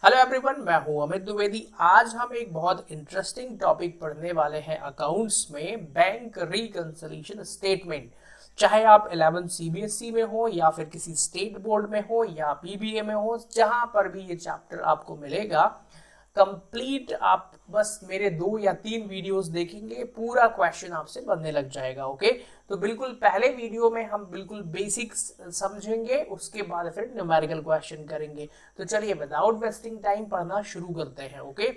Hello everyone, मैं हूं अमित द्विवेदी। आज हम एक बहुत इंटरेस्टिंग टॉपिक पढ़ने वाले हैं अकाउंट्स में, बैंक रिकंसिलिएशन स्टेटमेंट। चाहे आप 11 सीबीएसई में हो या फिर किसी स्टेट बोर्ड में हो या पीबीए में हो, जहां पर भी ये चैप्टर आपको मिलेगा कंप्लीट, आप बस मेरे 2 या 3 वीडियोस देखेंगे, पूरा क्वेश्चन आपसे बनने लग जाएगा। ओके, तो बिल्कुल पहले वीडियो में हम बिल्कुल बेसिक्स समझेंगे, उसके बाद फिर न्यूमेरिकल क्वेश्चन करेंगे। तो चलिए विदाउट वेस्टिंग टाइम पढ़ना शुरू करते हैं। ओके,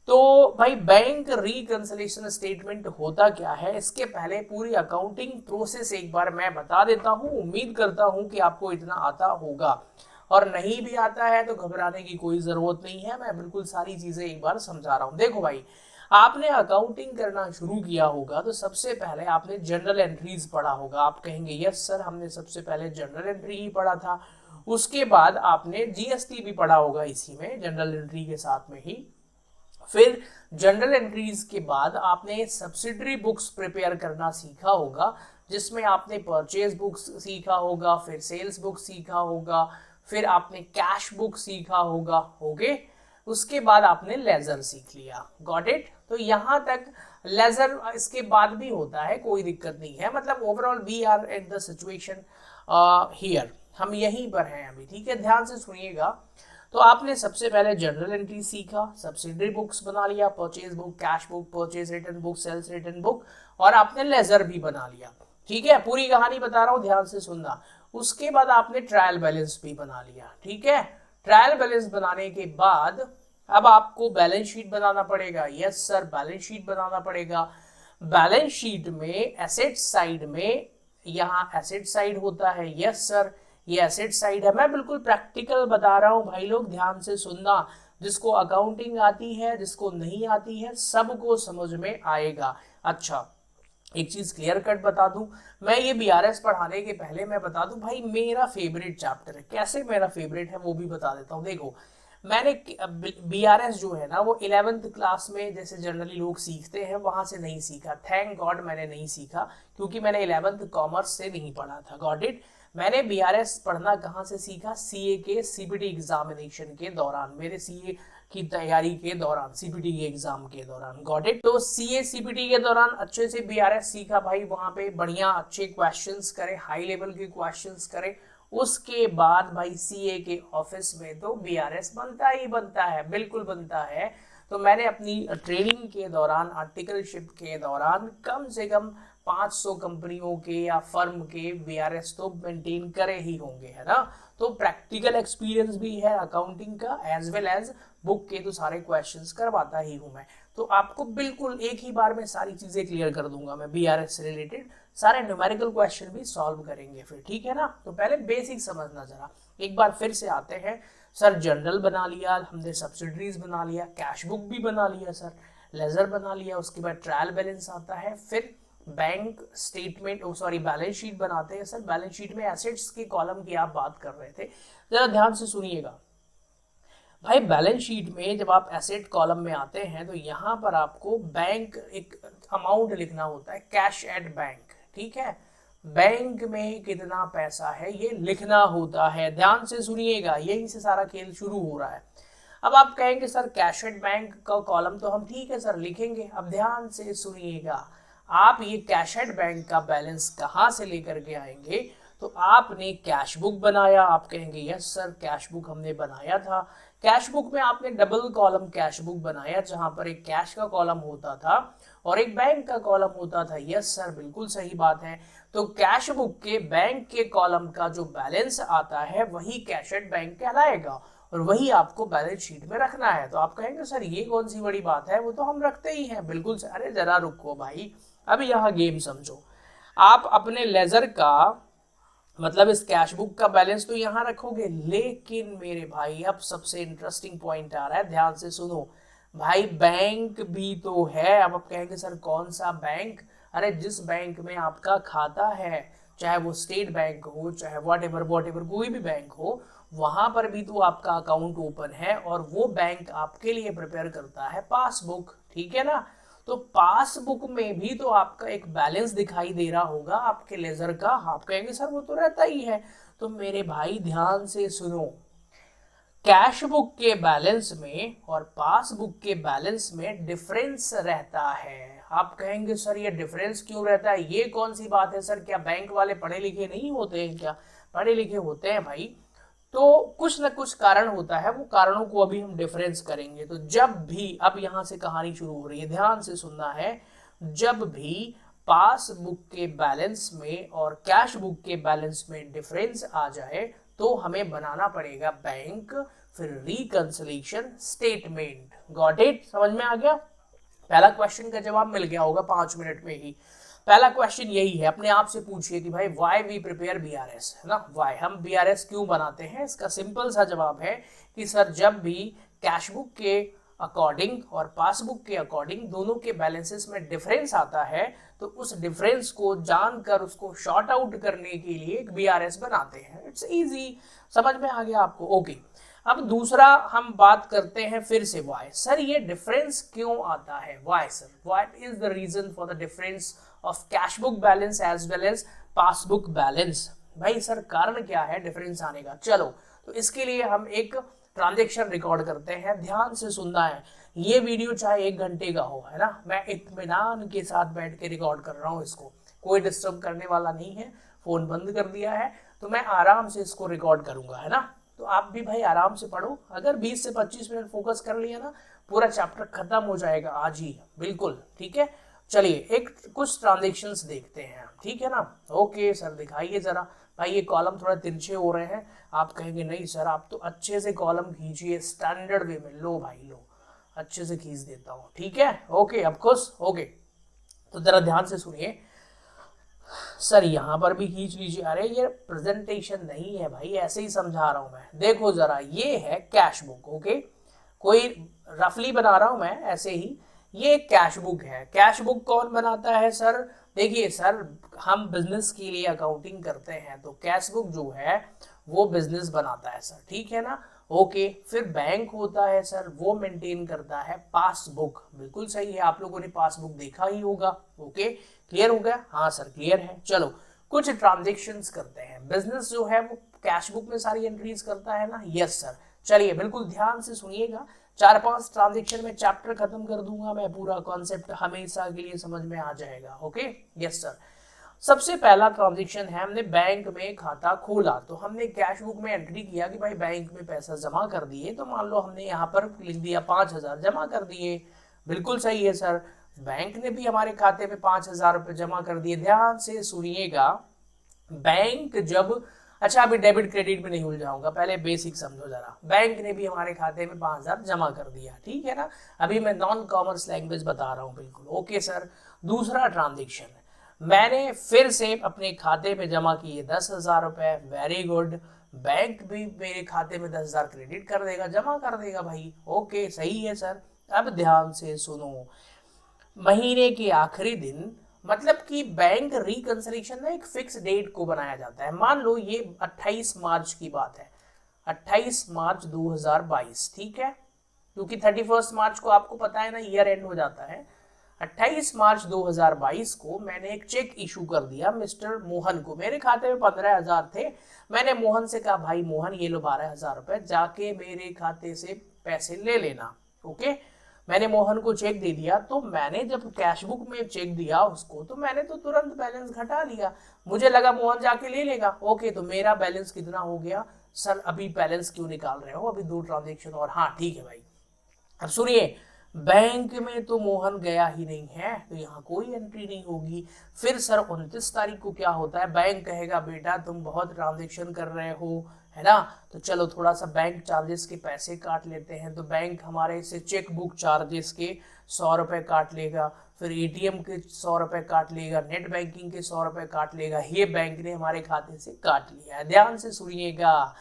तो भाई बैंक रिकंसिलिएशन स्टेटमेंट होता क्या है, इसके पहले पूरी अकाउंटिंग प्रोसेस एक बार मैं बता देता हूं। उम्मीद करता हूं कि आपको इतना आता होगा, और नहीं भी आता है तो घबराने की कोई जरूरत नहीं है। मैं बिल्कुल सारी चीजें एक बार समझा रहा हूं। देखो भाई, आपने अकाउंटिंग करना शुरू किया होगा तो सबसे पहले आपने जनरल एंट्रीज पढ़ा होगा। आप कहेंगे यस सर, हमने सबसे पहले जनरल एंट्री ही पढ़ा था। उसके बाद आपने जीएसटी भी पढ़ा होगा इसी में, जनरल एंट्री के साथ में ही। फिर जनरल एंट्रीज के बाद आपने सब्सिडरी बुक्स प्रिपेयर करना सीखा होगा, जिसमें आपने परचेज बुक्स सीखा होगा, फिर सेल्स बुक सीखा होगा, फिर आपने कैश बुक सीखा होगा। ओके, उसके बाद आपने लेजर सीख लिया। Got it? तो यहां तक लेजर इसके बाद भी होता है, कोई दिक्कत नहीं है। मतलब overall we are at the situation here, हम यहीं पर हैं अभी। ठीक है, ध्यान से सुनिएगा। तो आपने सबसे पहले जनरल एंट्री सीखा, सब्सिडरी बुक्स बना लिया, purchase book, cash book, purchase return book, sales return book, और आपने लेजर भी बना लिया। ठीक है, पूरी कहानी बता रहा हूं, ध्यान से सुनना। उसके बाद आपने ट्रायल बैलेंस भी बना लिया। ठीक है, ट्रायल बैलेंस बनाने के बाद अब आपको बैलेंस शीट बनाना पड़ेगा। यस सर, बैलेंस शीट बनाना पड़ेगा। बैलेंस शीट में एसेट साइड में, यहाँ एसेट साइड होता है। यस सर, ये एसेट साइड है। मैं बिल्कुल प्रैक्टिकल बता रहा हूं भाई लोग, ध्यान से सुनना। जिसको अकाउंटिंग आती है, जिसको नहीं आती है, सबको समझ में आएगा। अच्छा, एक चीज क्लियर कट बता दूं, मैं ये बीआरएस पढ़ाने के पहले मैं बता दूं भाई, मेरा फेवरेट चैप्टर है। कैसे मेरा फेवरेट है वो भी बता देता हूं। देखो, मैंने बीआरएस जो है ना, वो 11th क्लास में जैसे जनरली लोग सीखते हैं वहां से नहीं सीखा। थैंक गॉड मैंने नहीं सीखा, क्योंकि मैंने 11th कॉमर्स से नहीं पढ़ा था। Got it? मैंने बीआरएस पढ़ना कहाँ से सीखा? सीए के सीबीटी एग्जामिनेशन के दौरान, मेरे सीए की तैयारी के दौरान, सीपीटी के एग्जाम के दौरान। Got it? तो सीए सीपीटी के दौरान अच्छे से बीआरएस सीखा भाई, वहां पे बढ़िया अच्छे क्वेश्चंस करे, हाई लेवल के क्वेश्चंस करे। उसके बाद भाई सीए के ऑफिस में तो बीआरएस बनता ही बनता है, बिल्कुल बनता है। तो मैंने अपनी ट्रेनिंग के दौरान, आर्टिकलशिप के दौरान, कम से कम 500 कंपनियों के या फर्म के बीआरएस तो मेंटेन करे ही होंगे, है ना। तो प्रैक्टिकल एक्सपीरियंस भी है अकाउंटिंग का, एज वेल एज बुक के तो सारे क्वेश्चंस करवाता ही हूं मैं। तो आपको बिल्कुल एक ही बार में सारी चीजें क्लियर कर दूंगा मैं, बीआरएस से रिलेटेड सारे न्यूमेरिकल क्वेश्चन भी सॉल्व करेंगे फिर। ठीक है ना, तो पहले बेसिक समझना जरा। एक बार फिर से आते हैं। सर जनरल बना लिया हमने, सब्सिडरीज बना लिया, कैश बुक भी बना लिया सर, लेजर बना लिया, उसके बाद ट्रायल बैलेंस आता है, फिर bank statement, sorry balance sheet बनाते हैं। सर बैलेंस शीट में एसेट्स के कॉलम की आप बात कर रहे थे, जरा ध्यान से सुनिएगा भाई। बैलेंस शीट में जब आप एसेट कॉलम में आते हैं तो यहां पर आपको बैंक एक अमाउंट लिखना होता है, कैश एट बैंक। ठीक है, बैंक में कितना पैसा है ये लिखना होता है। ध्यान से सुनिएगा, यहीं से सारा खेल शुरू हो रहा है। अब आप कहेंगे सर कैश एट बैंक का कॉलम तो हम ठीक है सर लिखेंगे। अब ध्यान से सुनिएगा, आप ये कैश एट बैंक का बैलेंस कहां से लेकर के आएंगे? तो आपने कैश बुक बनाया, आप कहेंगे यस सर कैश बुक हमने बनाया था। कैश बुक में आपने डबल कॉलम कैश बुक बनाया, जहां पर एक कैश का कॉलम होता था और एक बैंक का कॉलम होता था। यस सर, बिल्कुल सही बात है। तो कैश बुक के बैंक के कॉलम का जो बैलेंस आता है वही कैश एट बैंक कहलाएगा, और वही आपको बैलेंस शीट में रखना है। तो आप कहेंगे सर ये कौन सी बड़ी बात है, वो तो हम रखते ही हैं। बिल्कुल सर, अरे जरा रुको भाई, अभी यहाँ गेम समझो। आप अपने लेजर का, मतलब इस कैश बुक का बैलेंस तो यहां रखोगे, लेकिन मेरे भाई अब सबसे इंटरेस्टिंग पॉइंट आ रहा है, ध्यान से सुनो भाई। बैंक भी तो है। अब आप कहेंगे सर कौन सा बैंक? अरे जिस बैंक में आपका खाता है, चाहे वो स्टेट बैंक हो, चाहे वॉट एवर कोई भी बैंक हो, वहां पर भी तो आपका अकाउंट ओपन है, और वो बैंक आपके लिए प्रिपेयर करता है पासबुक। ठीक है ना, तो पासबुक में भी तो आपका एक बैलेंस दिखाई दे रहा होगा आपके लेजर का। आप कहेंगे सर वो तो रहता ही है। तो मेरे भाई ध्यान से सुनो, कैश बुक के बैलेंस में और पासबुक के बैलेंस में डिफरेंस रहता है। आप कहेंगे सर ये डिफरेंस क्यों रहता है, ये कौन सी बात है सर, क्या बैंक वाले पढ़े लिखे नहीं होते हैं क्या? पढ़े लिखे होते हैं भाई। तो कुछ ना कुछ कारण होता है, वो कारणों को अभी हम डिफरेंस करेंगे। तो जब भी, अब यहां से कहानी शुरू हो रही है, ध्यान से सुनना है। जब भी पासबुक के बैलेंस में और कैश बुक के बैलेंस में डिफरेंस आ जाए तो हमें बनाना पड़ेगा बैंक, फिर रिकंसिलिएशन स्टेटमेंट। Got it? समझ में आ गया? पहला क्वेश्चन का जवाब मिल गया होगा 5 मिनट में ही। पहला क्वेश्चन यही है, अपने आप से पूछिए कि भाई व्हाई वी प्रिपेयर बीआरएस, है ना, व्हाई हम बीआरएस क्यों बनाते हैं। इसका सिंपल सा जवाब है कि सर जब भी कैश बुक के अकॉर्डिंग और पासबुक के अकॉर्डिंग दोनों के बैलेंसेस में डिफरेंस आता है तो उस डिफरेंस को जानकर उसको शॉर्ट आउट करने के लिए एक बीआरएस बनाते हैं। इट्स इजी, समझ में आ गया आपको? ओके। अब दूसरा हम बात करते हैं फिर से व्हाई। सर ये डिफरेंस क्यों आता है, why sir, what is the reason for the difference of cash book balance as well as passbook balance? भाई सर कारण क्या है डिफरेंस आने का? चलो तो इसके लिए हम एक ट्रांजेक्शन रिकॉर्ड करते हैं। ध्यान से सुनना है, ये वीडियो चाहे 1 घंटे का हो, है ना, मैं इत्मीनान के साथ बैठ के रिकॉर्ड कर रहा हूँ इसको, कोई डिस्टर्ब करने वाला नहीं है, फोन बंद कर दिया है, तो मैं आराम से इसको रिकॉर्ड करूंगा, है ना। तो आप भी भाई आराम से पढ़ो, अगर 20 से 25 मिनट फोकस कर लिया ना पूरा चैप्टर खत्म हो जाएगा आज ही, बिल्कुल ठीक है। चलिए एक कुछ ट्रांजेक्शन्स देखते हैं, ठीक है ना। ओके सर दिखाइए जरा। भाई ये कॉलम थोड़ा तिरछे हो रहे हैं, आप कहेंगे नहीं सर आप तो अच्छे से कॉलम खींचिए स्टैंडर्ड वे में। लो भाई लो, अच्छे से खींच देता हूँ, ठीक है। Okay of course, okay. तो जरा ध्यान से सुनिए सर, यहाँ पर भी खींच लीजिए। अरे ये प्रेजेंटेशन नहीं है भाई, ऐसे ही समझा रहा हूँ मैं। देखो जरा, ये है कैश बुक, ओके, कोई रफली बना रहा हूँ मैं ऐसे ही। ये कैश बुक है। कैश बुक कौन बनाता है सर? देखिए सर, हम बिजनेस के लिए अकाउंटिंग करते हैं तो कैश बुक जो है वो बिजनेस बनाता है सर, ठीक है ना। ओके, फिर बैंक होता है सर, वो मेंटेन करता है पासबुक। बिल्कुल सही है, आप लोगों ने पासबुक देखा ही होगा। ओके, क्लियर हो गया? हाँ सर क्लियर है। चलो कुछ ट्रांजेक्शन्स करते हैं। बिजनेस जो है वो कैश बुक में सारी एंट्रीज करता है ना? Yes sir. चलिए बिल्कुल ध्यान से सुनिएगा, 4-5 ट्रांजेक्शन में चैप्टर खत्म कर दूंगा मैं, पूरा कॉन्सेप्ट हमेशा के लिए समझ में आ जाएगा। Okay yes sir. सबसे पहला ट्रांजेक्शन है, हमने बैंक में खाता खोला तो हमने कैश बुक में एंट्री किया कि भाई बैंक में पैसा जमा कर दिए। तो मान लो हमने यहाँ पर लिख दिया 5,000 जमा कर दिए। बिल्कुल सही है सर, बैंक ने भी हमारे खाते में 5,000 रुपए जमा कर दिए। ध्यान से सुनिएगा, बैंक जब, अच्छा अभी डेबिट क्रेडिट में नहीं उलझाऊंगा, पहले बेसिक समझो जरा। बैंक ने भी हमारे खाते में 5,000 जमा कर दिया, ठीक है ना। अभी मैं नॉन कॉमर्स लैंग्वेज बता रहा हूँ, बिल्कुल ओके सर। दूसरा ट्रांजेक्शन, मैंने फिर से अपने खाते में जमा किए 10,000 रुपए। वेरी गुड, बैंक भी मेरे खाते में 10,000 क्रेडिट कर देगा, जमा कर देगा भाई। ओके सही है सर। अब ध्यान से सुनो, महीने के आखिरी दिन, मतलब कि बैंक रिकंसिलिएशन ना एक फिक्स डेट को बनाया जाता है। मान लो ये 28 मार्च की बात है, 28 मार्च 2022, ठीक है, क्योंकि 31 मार्च को आपको पता है ना ईयर एंड हो जाता है। 28 मार्च 2022 को मैंने एक चेक इशू कर दिया मिस्टर मोहन को। मेरे खाते में 15,000 थे। मैंने मोहन से कहा भाई मोहन ये लो 12,000 रुपए, जाके मेरे खाते से पैसे ले लेना। ओके, मैंने मोहन को चेक दे दिया। तो मैंने जब कैश बुक में चेक दिया उसको तो मैंने तो तुरंत बैलेंस घटा लिया, मुझे लगा मोहन जाके ले लेगा। ओके, तो मेरा बैलेंस कितना हो गया सर? अभी बैलेंस क्यों निकाल रहे हो, अभी 2 ट्रांजेक्शन और। हाँ ठीक है भाई, अब सुनिए, बैंक में तो मोहन गया ही नहीं है तो यहाँ कोई एंट्री नहीं होगी। फिर सर 29 तारीख को क्या होता है, बैंक कहेगा बेटा तुम बहुत ट्रांजेक्शन कर रहे हो, है ना, तो चलो थोड़ा सा बैंक चार्जेस के पैसे काट लेते हैं। तो बैंक हमारे से चेक बुक चार्जेस के 100 रुपए काट लेगा, फिर एटीएम के 100 रुपए काट लेगा, नेट बैंकिंग के 100 रुपए काट लेगा। ये बैंक ने हमारे खाते से काट लिया है। ध्यान से सुनिएगा,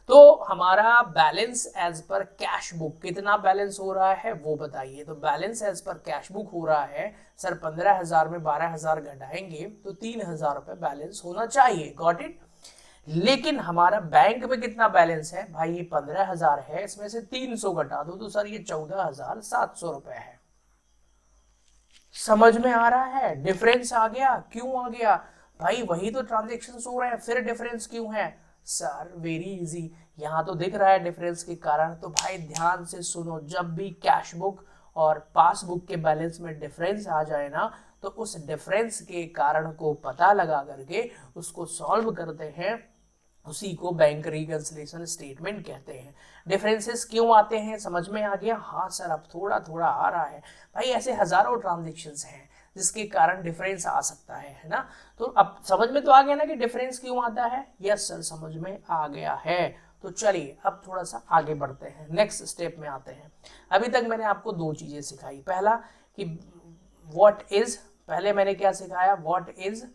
तो हमारा balance as per cash book कितना बैलेंस हो रहा है वो बताइए। तो balance as per cash book हो रहा है सर 15,000 में 12,000 घटाएंगे तो 3,000 रुपए बैलेंस होना चाहिए। Got it? लेकिन हमारा बैंक में कितना बैलेंस है भाई, ये 15,000 है, इसमें से 300 घटा दो तो सर ये 14,700 रुपए है। समझ में आ रहा है? डिफरेंस आ गया। क्यों आ गया भाई? वही तो ट्रांजेक्शन हो रहे हैं, फिर डिफरेंस क्यों है? सर वेरी इजी, यहाँ तो दिख रहा है डिफरेंस के कारण। तो भाई ध्यान से सुनो, जब भी कैश बुक और पासबुक के बैलेंस में डिफरेंस आ जाए ना, तो उस डिफरेंस के कारण को पता लगा करके उसको सॉल्व करते हैं, उसी को बैंक रिकंसिलिएशन स्टेटमेंट कहते हैं। डिफरेंसेस क्यों आते हैं समझ में आ गया? हाँ सर अब थोड़ा थोड़ा आ रहा है। भाई ऐसे हजारों ट्रांजेक्शन्स हैं जिसके कारण डिफरेंस आ सकता है ना। तो अब समझ में तो आ गया ना कि डिफरेंस क्यों आता है? यस सर समझ में आ गया है। तो चलिए अब थोड़ा सा आगे बढ़ते हैं, नेक्स्ट स्टेप में आते हैं। अभी तक मैंने आपको दो चीजें सिखाई। पहला कि व्हाट इज, पहले मैंने क्या सिखाया, what is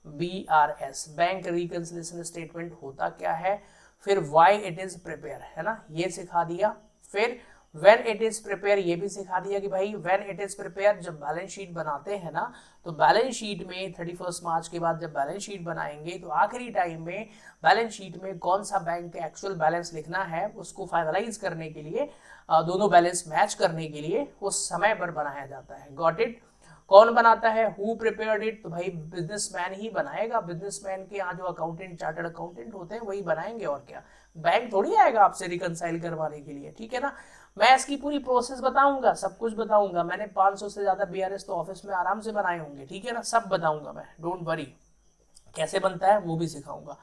BRS, bank reconciliation statement होता क्या है। फिर व्हाई इट इज प्रिपेयर, है ना, ये सिखा दिया। फिर व्हेन इट इज प्रिपेयर ये भी सिखा दिया कि भाई व्हेन इट इज प्रिपेयर जब बैलेंस शीट बनाते हैं ना, तो बैलेंस शीट में 31 मार्च के बाद जब बैलेंस शीट बनाएंगे तो आखिरी टाइम में बैलेंस शीट में कौन सा बैंक का एक्चुअल बैलेंस लिखना है उसको फाइनलाइज करने के लिए, दोनों बैलेंस मैच करने के लिए उस समय पर बनाया जाता है। Got it? कौन बनाता है? Who prepared it? तो भाई बिजनेसमैन ही बनाएगा। बिजनेसमैन के यहाँ जो अकाउंटेंट, चार्टर्ड अकाउंटेंट होते हैं वही बनाएंगे, और क्या। बैंक थोड़ी आएगा आपसे रिकंसाइल करवाने के लिए, ठीक है ना। मैं इसकी पूरी प्रोसेस बताऊंगा, सब कुछ बताऊंगा। मैंने 500 से ज्यादा BRS तो ऑफिस में आराम से बनाए होंगे, ठीक है ना, सब बताऊंगा मैं, डोंट वरी। कैसे बनता है वो भी सिखाऊंगा।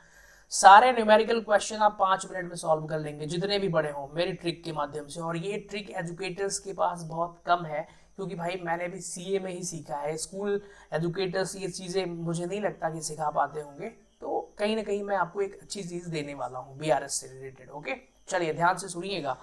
सारे न्यूमेरिकल क्वेश्चन आप 5 मिनट में सॉल्व कर लेंगे, जितने भी बड़े हों, मेरी ट्रिक के माध्यम से। और ये ट्रिक एजुकेटर्स के पास बहुत कम है, क्योंकि भाई मैंने भी CA में ही सीखा है। स्कूल एजुकेटर्स ये चीज़ें मुझे नहीं लगता कि सिखा पाते होंगे। तो कहीं ना कहीं मैं आपको एक अच्छी चीज़ देने वाला हूँ BRS से रिलेटेड। ओके चलिए ध्यान से सुनिएगा।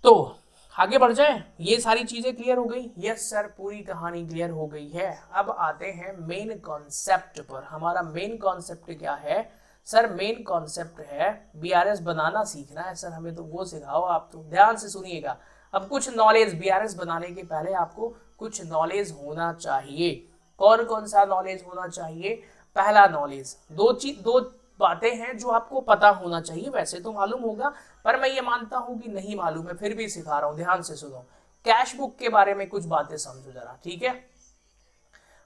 तो आगे बढ़ जाए, ये सारी चीजें क्लियर हो गई? यस सर पूरी कहानी क्लियर हो गई है। अब आते हैं मेन कॉन्सेप्ट पर। हमारा मेन कॉन्सेप्ट क्या है सर? मेन कॉन्सेप्ट है BRS बनाना सीखना है सर हमें, तो वो सिखाओ आप। तो ध्यान से सुनिएगा। अब कुछ नॉलेज BRS बनाने के पहले आपको कुछ नॉलेज होना चाहिए। कौन कौन सा नॉलेज होना चाहिए? पहला नॉलेज, दो बातें हैं जो आपको पता होना चाहिए। वैसे तो मालूम होगा, पर मैं ये मानता हूं कि नहीं मालूम है, फिर भी सिखा रहा हूं, ध्यान से सुनो। कैश बुक के बारे में कुछ बातें समझो जरा, ठीक है।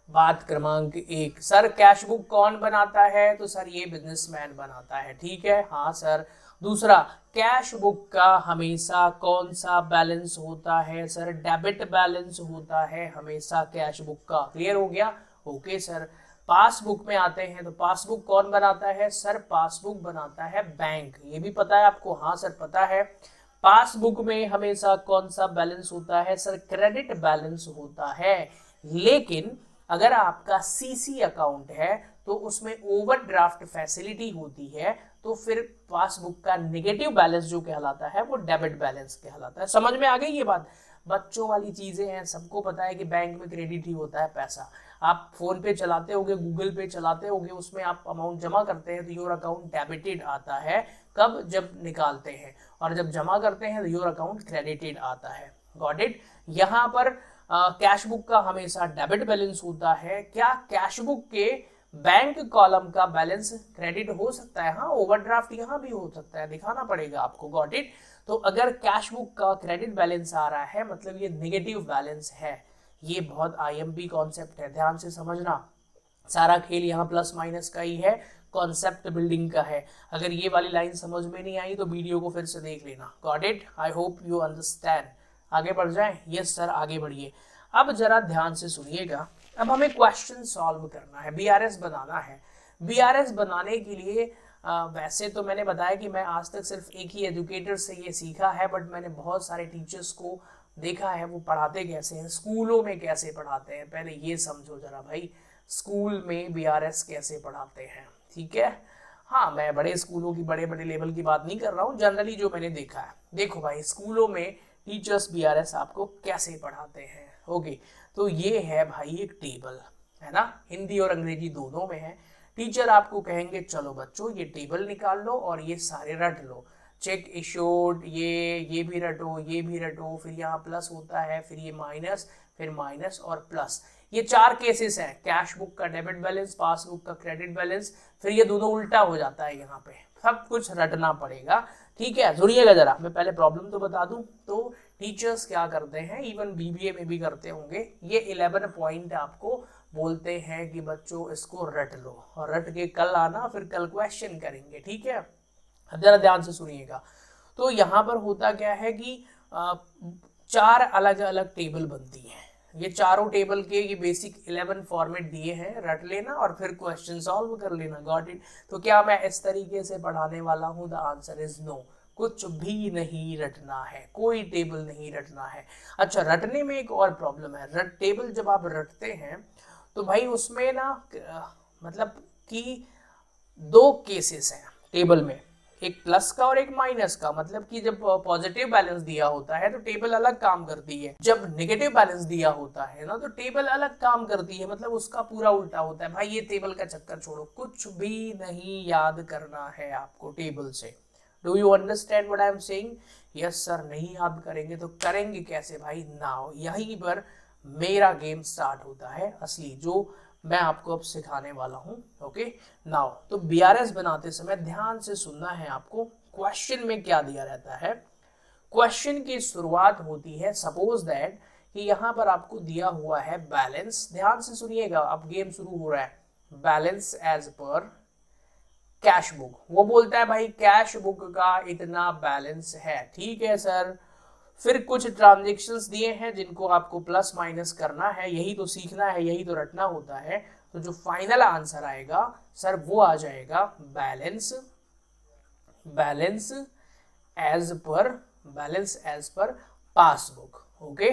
बात क्रमांक 1, सर कैश बुक कौन बनाता है? तो सर ये बिजनेसमैन बनाता है, ठीक है, हाँ सर। दूसरा, कैश बुक का हमेशा कौन सा बैलेंस होता है? सर डेबिट बैलेंस होता है हमेशा कैश बुक का। क्लियर हो गया? Okay sir. पासबुक में आते हैं, तो पासबुक कौन बनाता है? सर पासबुक बनाता है बैंक। ये भी पता है आपको? हाँ सर पता है। पासबुक में हमेशा कौन सा बैलेंस होता है? सर क्रेडिट बैलेंस होता है। लेकिन अगर आपका CC अकाउंट है तो उसमें ओवरड्राफ्ट फैसिलिटी होती है, तो फिर पासबुक का नेगेटिव बैलेंस जो कहलाता है वो डेबिट बैलेंस कहलाता है। समझ में आ गई ये बात? बच्चों वाली चीजें हैं, सबको पता है कि बैंक में क्रेडिट ही होता है पैसा। आप फोन पे चलाते होगे, गूगल पे चलाते होगे, उसमें आप अमाउंट जमा करते हैं तो योर अकाउंट डेबिटेड आता है। कब? जब निकालते हैं। और जब जमा करते हैं तो योर अकाउंट क्रेडिटेड आता है। Got it? यहाँ पर कैश बुक का हमेशा डेबिट बैलेंस होता है। क्या कैश बुक के बैंक कॉलम का बैलेंस क्रेडिट हो सकता है? हाँ ओवरड्राफ्ट यहाँ भी हो सकता है, दिखाना पड़ेगा आपको। Got it? तो अगर कैश बुक का क्रेडिट बैलेंस आ रहा है मतलब ये नेगेटिव बैलेंस है। ये बहुत IMP कॉन्सेप्ट है, ध्यान से समझना। सारा खेल यहाँ प्लस माइनस का ही है, कॉन्सेप्ट बिल्डिंग का है। अगर ये वाली लाइन समझ में नहीं आई तो वीडियो को फिर से देख लेना। Got it? I hope you understand. आगे बढ़ जाए? यस सर आगे बढ़िए। अब जरा ध्यान से सुनिएगा। अब हमें क्वेश्चन सॉल्व करना है, BRS बनाना है। BRS बनाने के लिए वैसे तो मैंने बताया कि मैं आज तक सिर्फ एक ही एजुकेटर से ये सीखा है, बट मैंने बहुत सारे टीचर्स को देखा है वो पढ़ाते कैसे हैं, स्कूलों में कैसे पढ़ाते हैं। पहले ये समझो जरा भाई, स्कूल में BRS कैसे पढ़ाते हैं, ठीक है। हाँ मैं बड़े स्कूलों की, बड़े बड़े लेवल की बात नहीं कर रहा हूँ, जनरली जो मैंने देखा है। देखो भाई स्कूलों में टीचर्स BRS आपको कैसे पढ़ाते हैं। ओके तो ये है भाई एक टेबल, है ना, हिंदी और अंग्रेजी दोनों में है। टीचर आपको कहेंगे चलो बच्चों ये टेबल निकाल लो और ये सारे रट लो। चेक इशोर्ड, ये भी रटो, ये भी रटो, फिर यहाँ प्लस होता है, फिर ये माइनस, फिर माइनस और प्लस। ये 4 केसेस हैं, कैश बुक का डेबिट बैलेंस, पासबुक का क्रेडिट बैलेंस, फिर ये दोनों उल्टा हो जाता है। यहाँ पे सब कुछ रटना पड़ेगा, ठीक है। सुनिएगा जरा, मैं पहले प्रॉब्लम तो बता दूं। तो टीचर्स क्या करते हैं, इवन BBA में भी करते होंगे, ये 11 पॉइंट आपको बोलते हैं कि बच्चों इसको रट लो और रट के कल आना, फिर कल क्वेश्चन करेंगे, ठीक है। जरा ध्यान से सुनिएगा। तो यहाँ पर होता क्या है कि 4 अलग अलग टेबल बनती हैं। ये चारों टेबल के ये बेसिक 11 फॉर्मेट दिए हैं, रट लेना और फिर क्वेश्चन सॉल्व कर लेना। Got it. तो क्या मैं इस तरीके से पढ़ाने वाला हूँ? The answer is no. कुछ भी नहीं रटना है, कोई टेबल नहीं रटना है। अच्छा, रटने में एक और प्रॉब्लम है। रट टेबल जब आप रटते हैं तो भाई उसमें ना मतलब कि 2 केसेस हैं टेबल में, एक प्लस का और एक माइनस का। मतलब कि जब पॉजिटिव बैलेंस दिया होता है तो टेबल अलग काम करती है, जब नेगेटिव बैलेंस दिया होता है ना तो टेबल अलग काम करती है। मतलब उसका पूरा उल्टा होता है। भाई ये टेबल का चक्कर छोड़ो, कुछ भी नहीं याद करना है आपको टेबल से। Do you understand what I am saying? Yes sir. नहीं याद करेंगे तो करेंगे कैसे भाई? नाउ यहीं पर मेरा गेम स्टार्ट होता है असली, जो मैं आपको अब सिखाने वाला हूं। ओके नाउ, तो बीआरएस बनाते समय ध्यान से सुनना है आपको। क्वेश्चन में क्या दिया रहता है? क्वेश्चन की शुरुआत होती है, सपोज दैट कि यहां पर आपको दिया हुआ है बैलेंस। ध्यान से सुनिएगा, अब गेम शुरू हो रहा है। Balance as per cash book. वो बोलता है भाई कैश बुक का इतना बैलेंस है। ठीक है सर। फिर कुछ ट्रांजेक्शन्स दिए हैं जिनको आपको प्लस माइनस करना है, यही तो सीखना है, यही तो रटना होता है। तो जो फाइनल आंसर आएगा सर वो आ जाएगा balance balance balance as per passbook. Okay,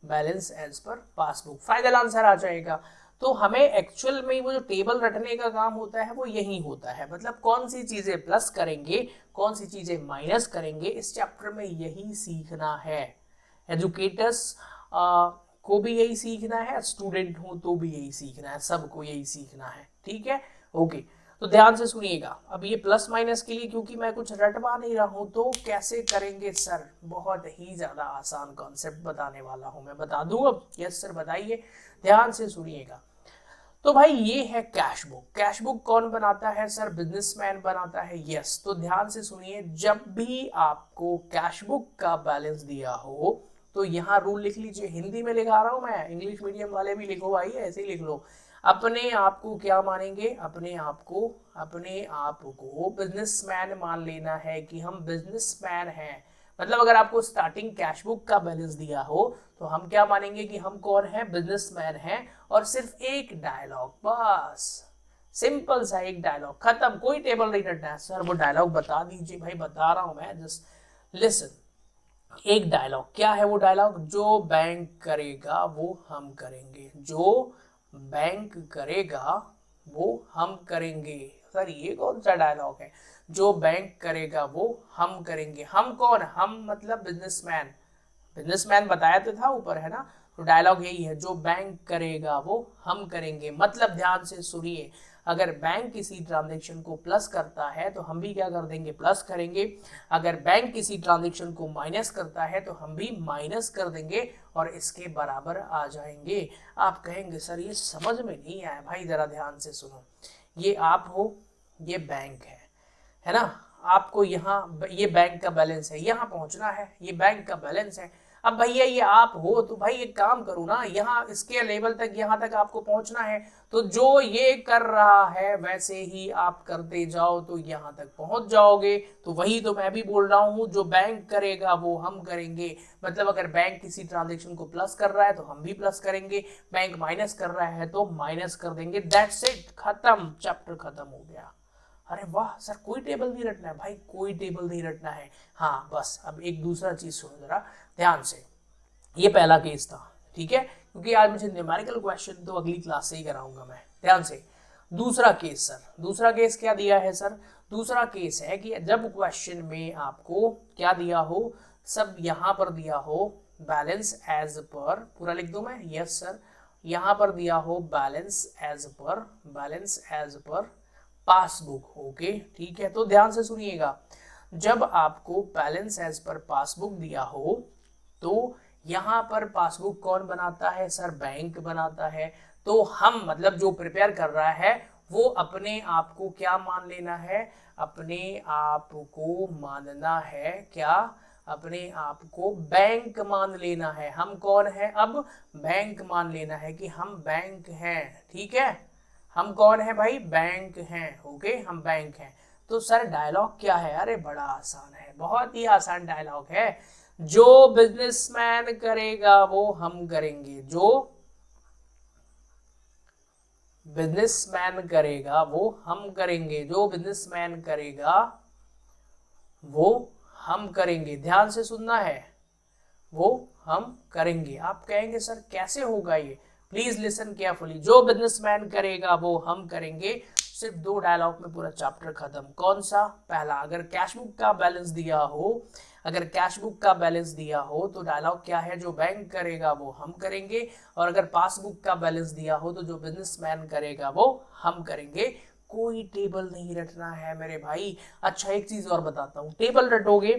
balance as per passbook final answer आ जाएगा। तो हमें एक्चुअल में वो जो टेबल रटने का काम होता है वो यही होता है। मतलब कौन सी चीजें प्लस करेंगे, कौन सी चीजें माइनस करेंगे, इस चैप्टर में यही सीखना है। एजुकेटर्स को भी यही सीखना है, स्टूडेंट हो तो भी यही सीखना है, सबको यही सीखना है। ठीक है, ओके। तो ध्यान से सुनिएगा। अब ये प्लस माइनस के लिए क्योंकि मैं कुछ रटवा नहीं रहा हूं तो कैसे करेंगे सर? बहुत ही ज्यादा आसान कॉन्सेप्ट बताने वाला हूं मैं, बता दूं अब? यस सर बताइए, ध्यान से सुनिएगा। तो भाई ये है कैश बुक। कैश बुक कौन बनाता है सर? बिजनेसमैन बनाता है। यस। तो ध्यान से सुनिए, जब भी आपको कैश बुक का बैलेंस दिया हो तो यहाँ रूल लिख लीजिए। हिंदी में लिखा रहा हूं मैं, इंग्लिश मीडियम वाले भी लिखो भाई, ऐसे ही लिख लो। अपने आप को क्या मानेंगे? अपने आप को बिजनेसमैन मान लेना है कि हम बिजनेसमैन हैं। मतलब अगर आपको स्टार्टिंग कैश बुक का बैलेंस दिया हो तो हम क्या मानेंगे कि हम कौन है? बिजनेसमैन हैं। और सिर्फ एक डायलॉग, बस सिंपल सा एक डायलॉग, खत्म। कोई टेबल नहीं रटना है। सर वो डायलॉग बता दीजिए। भाई बता रहा हूं मैं, जस्ट लिसन। एक डायलॉग, क्या है वो डायलॉग? जो बैंक करेगा वो हम करेंगे, जो बैंक करेगा वो हम करेंगे। सर ये कौन सा डायलॉग है? जो बैंक करेगा वो हम करेंगे। हम कौन? हम मतलब बिजनेसमैन। बिजनेसमैन बताया तो था ऊपर, है ना? तो डायलॉग यही है, जो बैंक करेगा वो हम करेंगे। मतलब ध्यान से सुनिए, अगर बैंक किसी ट्रांजेक्शन को प्लस करता है तो हम भी क्या कर देंगे? प्लस करेंगे। अगर बैंक किसी ट्रांजेक्शन को माइनस करता है तो हम भी माइनस कर देंगे और इसके बराबर आ जाएंगे। आप कहेंगे सर ये समझ में नहीं आया। भाई जरा ध्यान से सुनो, ये आप हो, ये बैंक है ना? आपको यहाँ ये बैंक का बैलेंस है, यहाँ पहुंचना है, ये बैंक का बैलेंस है। अब भैया ये आप हो तो भाई एक काम करो ना, यहाँ इसके लेवल तक, यहाँ तक आपको पहुंचना है। तो जो ये कर रहा है वैसे ही आप करते जाओ तो यहाँ तक पहुंच जाओगे। तो वही तो मैं भी बोल रहा हूँ, जो बैंक करेगा वो हम करेंगे। मतलब अगर बैंक किसी ट्रांजेक्शन को प्लस कर रहा है तो हम भी प्लस करेंगे, बैंक माइनस कर रहा है तो माइनस कर देंगे। दैट्स इट, खत्म, चैप्टर खत्म हो गया। अरे वाह सर, कोई टेबल नहीं रटना है? भाई कोई टेबल नहीं रटना है। हाँ बस, अब एक दूसरा चीज सुनो जरा ध्यान से। ये पहला केस था, ठीक है? क्योंकि आज मुझे न्यूमेरिकल क्वेश्चन तो अगली क्लास से ही कराऊंगा मैं। ध्यान से, दूसरा केस सर, दूसरा केस क्या दिया है सर? दूसरा केस है कि जब क्वेश्चन में आपको क्या दिया हो, सब यहां पर दिया हो बैलेंस एज पर, पूरा लिख दूं मैं? Yes sir. यहां पर दिया हो balance as per passbook. Okay ठीक है, तो ध्यान से सुनिएगा। जब आपको बैलेंस एज पर पासबुक दिया हो तो यहाँ पर पासबुक कौन बनाता है सर? बैंक बनाता है। तो हम मतलब जो प्रिपेयर कर रहा है वो अपने आप को क्या मान लेना है? अपने आप को मानना है क्या? अपने आप को बैंक मान लेना है। हम कौन है अब? बैंक मान लेना है कि हम बैंक हैं। ठीक है, हम कौन है भाई? बैंक हैं। ओके, हम बैंक हैं। तो सर डायलॉग क्या है? अरे बड़ा आसान है, बहुत ही आसान डायलॉग है। जो बिजनेसमैन करेगा वो हम करेंगे, जो बिजनेसमैन करेगा वो हम करेंगे, जो बिजनेसमैन करेगा वो हम करेंगे। ध्यान से सुनना है, वो हम करेंगे। आप कहेंगे सर कैसे होगा ये? Please listen carefully. जो बिजनेसमैन करेगा वो हम करेंगे। सिर्फ 2 डायलॉग में पूरा चैप्टर खत्म। कौन सा? पहला, अगर कैश बुक का बैलेंस दिया हो, अगर कैश बुक का बैलेंस दिया हो तो डायलॉग क्या है? जो बैंक करेगा वो हम करेंगे। और अगर पासबुक का बैलेंस दिया हो तो जो बिजनेसमैन करेगा वो हम करेंगे। कोई टेबल नहीं रटना है मेरे भाई। अच्छा एक चीज और बताता हूं, टेबल रटोगे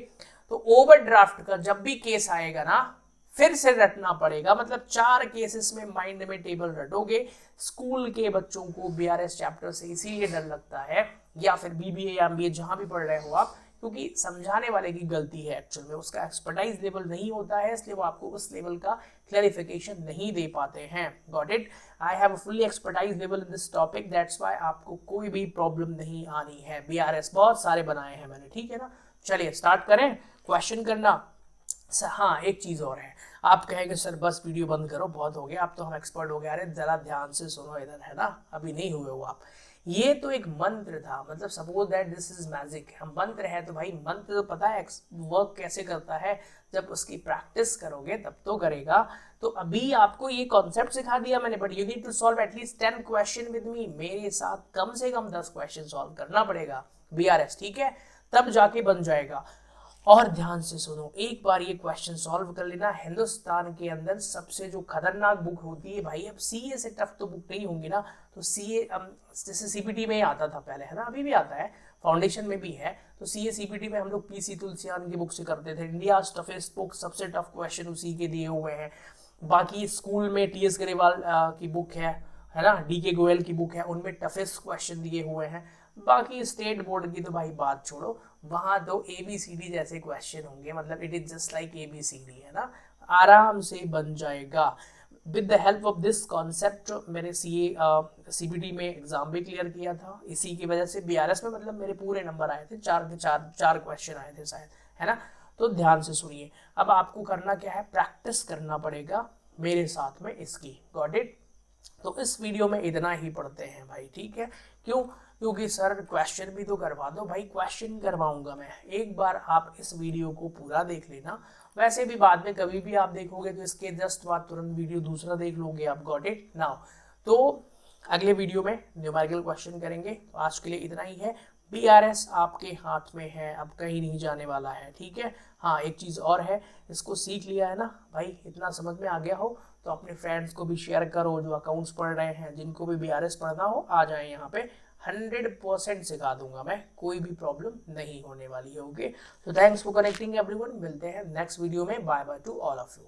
तो ओवरड्राफ्ट का जब भी केस आएगा ना फिर से रटना पड़ेगा। मतलब 4 केसेस में माइंड में टेबल रटोगे। स्कूल के बच्चों को बीआरएस चैप्टर से इसीलिए डर लगता है, या फिर बीबीए या एमबीए जहां भी पढ़ रहे हो आप, क्योंकि समझाने वाले की गलती है एक्चुअल में, उसका एक्सपर्टाइज लेवल नहीं होता है, इसलिए वो आपको उस लेवल का क्लैरिफिकेशन नहीं दे पाते हैं। Got it? I have fully expertise level in this topic, that's why आपको कोई भी प्रॉब्लम नहीं आनी है। बीआरएस बहुत सारे बनाए हैं मैंने, ठीक है ना? चलिए स्टार्ट करें क्वेश्चन करना। हाँ एक चीज और है, आप कहेंगे सर बस वीडियो बंद करो, बहुत हो गया, अब तो हम एक्सपर्ट हो गए। अरे जरा ध्यान से सुनो इधर, है ना? अभी नहीं हुए हो आप। ये तो एक मंत्र था, मतलब suppose that this is magic. हम मंत्र है तो भाई मंत्र तो पता है वर्क कैसे करता है, जब उसकी प्रैक्टिस करोगे तब तो करेगा। तो अभी आपको ये कॉन्सेप्ट सिखा दिया मैंने, but you need to solve at least 10 question with me. मेरे साथ कम से कम 10 क्वेश्चन सॉल्व करना पड़ेगा बीआरएस, ठीक है? तब जाके बन जाएगा। और ध्यान से सुनो, एक बार ये क्वेश्चन सॉल्व कर लेना। हिंदुस्तान के अंदर सबसे जो खतरनाक बुक होती है भाई, अब सीए से टफ तो बुक नहीं होंगी ना, तो सीए जैसे सीपीटी में ही आता था पहले, है ना? अभी भी आता है, फाउंडेशन में भी है। तो सीए सीपीटी में हम लोग पीसी तुलसियान की बुक से करते थे। इंडिया टफेस्ट बुक, सबसे टफ क्वेश्चन उसी के दिए हुए हैं। बाकी स्कूल में टीएस गरेवाल की बुक है ना, डीके गोयल की बुक है, उनमें टफेस्ट क्वेश्चन दिए हुए हैं। बाकी स्टेट बोर्ड की तो भाई बात छोड़ो, वहां तो ABCD जैसे क्वेश्चन होंगे, मतलब it is just like ABCD, है ना? आराम से बन जाएगा with the help of this concept. मेरे CBT में एग्जाम भी क्लियर किया था, इसी की वजह से बीआरएस में मतलब मेरे पूरे नंबर आए थे, 4 के 4 क्वेश्चन आए थे शायद, है ना? तो ध्यान से सुनिए, अब आपको करना क्या है? प्रैक्टिस करना पड़ेगा मेरे साथ में इसकी। Got it? तो इस वीडियो में इतना ही पढ़ते हैं भाई, ठीक है? क्यों? क्योंकि सर क्वेश्चन भी तो करवा दो भाई। क्वेश्चन करवाऊंगा मैं, एक बार आप इस वीडियो को पूरा देख लेना। वैसे भी बाद में कभी भी आप देखोगे तो इसके जस्ट बाद तुरंत वीडियो दूसरा देख लोगे आप। Got it now? तो अगले वीडियो में न्यूमेरिकल क्वेश्चन करेंगे। तो आज के लिए इतना ही है। बीआरएस आपके हाथ में है, अब कहीं नहीं जाने वाला है, ठीक है? हाँ एक चीज़ और है, इसको सीख लिया है ना भाई, इतना समझ में आ गया हो तो अपने फ्रेंड्स को भी शेयर करो जो अकाउंट्स पढ़ रहे हैं, जिनको भी बीआरएस पढ़ना हो आ जाए यहाँ पे। 100% सिखा दूंगा मैं, कोई भी प्रॉब्लम नहीं होने वाली है। ओके, तो थैंक्स फॉर कनेक्टिंग एवरीवन। मिलते हैं नेक्स्ट वीडियो में। Bye bye to all of you.